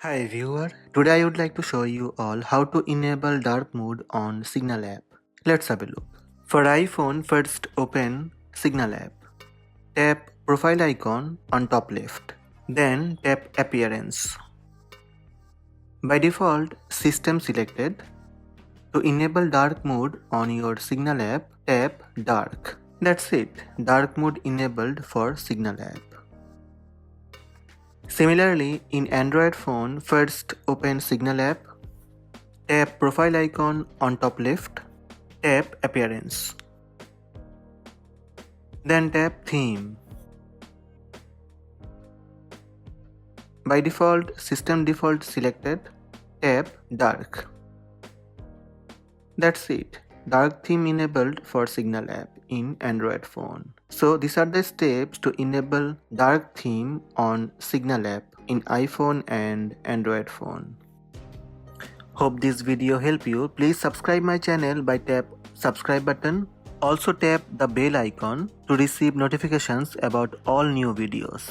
Hi viewer, today I would like to show you all how to enable dark mode on Signal app. Let's have a look. For iPhone, first open Signal app. Tap profile icon on top left. Then tap appearance. By default, system selected. To enable dark mode on your Signal app, tap dark. That's it, dark mode enabled for Signal app. Similarly, in Android phone, first open Signal app, tap profile icon on top left, tap appearance. Then tap theme. By default, system default selected, tap dark. That's it, dark theme enabled for Signal app in Android phone. So these are the steps to enable dark theme on Signal app in iPhone and Android phone. Hope this video help you. Please subscribe my channel by tap subscribe button. Also tap the bell icon to receive notifications about all new videos.